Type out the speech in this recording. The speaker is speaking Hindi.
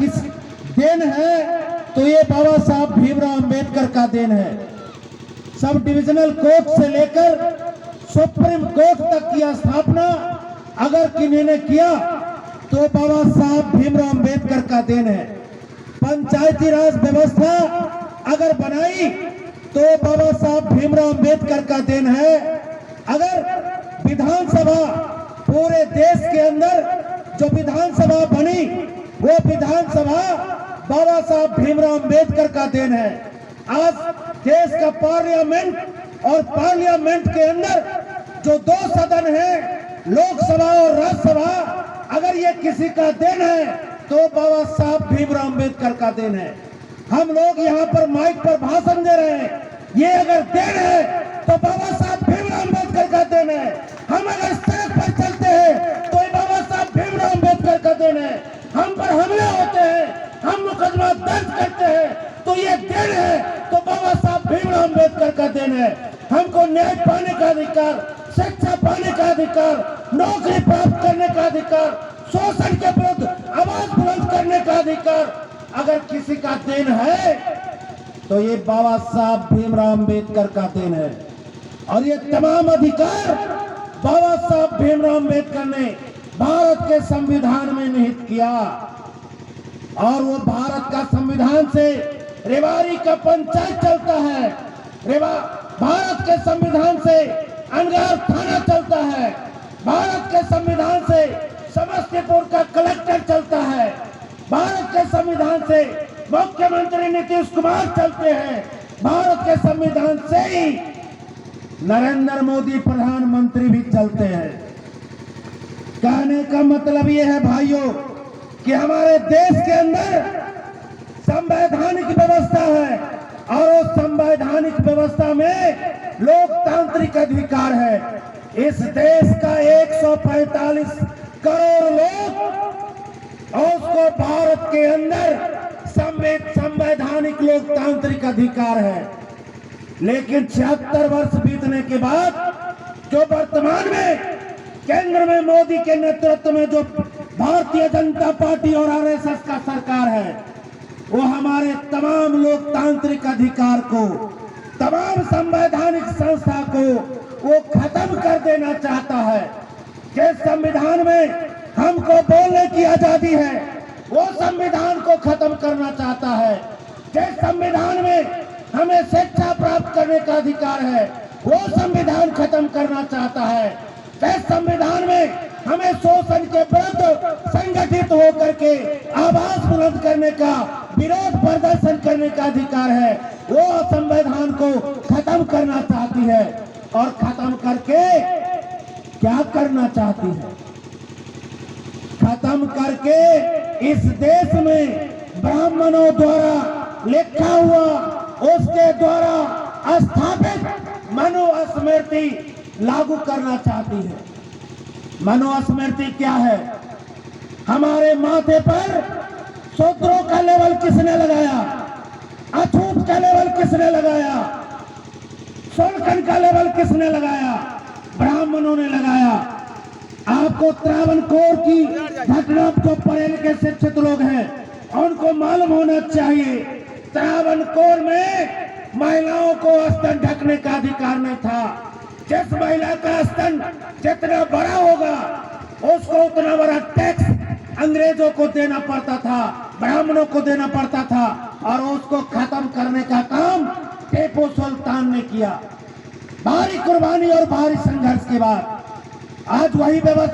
किस देन है तो ये बाबा साहब भीमराव अंबेडकर का देन है। सब डिविजनल कोर्ट से लेकर सुप्रीम कोर्ट तक की स्थापना अगर किन्हीं ने किया तो बाबा साहब भीमराव अंबेडकर का देन है। पंचायती राज व्यवस्था अगर बनाई तो बाबा साहब भीमराव अंबेडकर का देन है। अगर विधानसभा पूरे देश के अंदर जो विधानसभा बनी वो विधानसभा बाबा साहब भीमराव अंबेडकर का देन है। आज देश का पार्लियामेंट और पार्लियामेंट के अंदर जो दो सदन है, लोकसभा और राज्यसभा, अगर ये किसी का देन है तो बाबा साहब भीमराव अंबेडकर का देन है। हम लोग यहाँ पर माइक पर भाषण दे रहे हैं, ये अगर देन है तो बाबा साहब भीमराव अंबेडकर का देन है। हम अगर सड़क पर चलते हैं तो ये बाबा साहब भीमराव अंबेडकर का देन है। हम पर हमले होते हैं, हम मुकदमा दर्ज करते हैं तो ये देन है, तो बाबा साहब भीमराव अंबेडकर का देन है। हमको न्याय पाने का अधिकार, शिक्षा पाने का अधिकार, नौकरी प्राप्त करने का अधिकार, शोषण के विरुद्ध आवाज बुलंद करने का अधिकार अगर किसी का देन है तो ये बाबा साहब भीमराव अंबेडकर का देन है। और ये तमाम अधिकार बाबा साहब भीमराव अंबेडकर ने भारत के संविधान में निहित किया। और वो भारत का संविधान से रेवाड़ी का पंचायत चलता है, भारत के संविधान से अंगार थाना चलता है, भारत के संविधान से समस्तीपुर का कलेक्टर चलता है, भारत के संविधान से मुख्यमंत्री नीतीश कुमार चलते हैं, भारत के संविधान से ही नरेंद्र मोदी प्रधानमंत्री भी चलते हैं। कहने का मतलब ये है भाइयों कि हमारे देश के अंदर संवैधानिक व्यवस्था है और उस संवैधानिक व्यवस्था में लोकतांत्रिक अधिकार है। इस देश का 145 करोड़ लोग और उसको भारत के अंदर संवैधानिक लोकतांत्रिक अधिकार है। लेकिन 76 वर्ष बीतने के बाद जो वर्तमान में केंद्र में मोदी के नेतृत्व में जो भारतीय जनता पार्टी और आरएसएस का सरकार है, वो हमारे तमाम लोकतांत्रिक अधिकार को, तमाम संवैधानिक संस्था को वो खत्म कर देना चाहता है। जिस संविधान में हमको बोलने की आजादी है वो संविधान को खत्म करना चाहता है। जिस संविधान में हमें शिक्षा प्राप्त करने का अधिकार है वो संविधान खत्म करना चाहता है। जिस संविधान में हमें शोषण के विरुद्ध संगठित होकर के आवाज बुलंद करने का, विरोध प्रदर्शन करने का अधिकार है, वो संविधान को खत्म करना चाहती है। और खत्म करके क्या करना चाहती है? खत्म करके इस देश में ब्राह्मणों द्वारा लिखा हुआ, उसके द्वारा स्थापित मनुस्मृति लागू करना चाहती है। मनुस्मृति क्या है? हमारे माथे पर शूद्रों का लेवल किसने लगाया? अछूत का लेवल किसने लगाया? शोषण का लेवल किसने लगाया? ब्राह्मणों ने लगाया। आपको त्रावणकोर की घटना, जो पढ़े लिखे शिक्षित लोग हैं उनको मालूम होना चाहिए, त्रावणकोर में महिलाओं को स्तन ढकने का अधिकार नहीं था। जिस महिला का स्तन जितना बड़ा होगा उसको उतना बड़ा टैक्स अंग्रेजों को देना पड़ता था, ब्राह्मणों को देना पड़ता था। और उसको खत्म करने का काम टीपू सुल्तान ने किया। भारी कुर्बानी और भारी संघर्ष के बाद आज वही व्यवस्था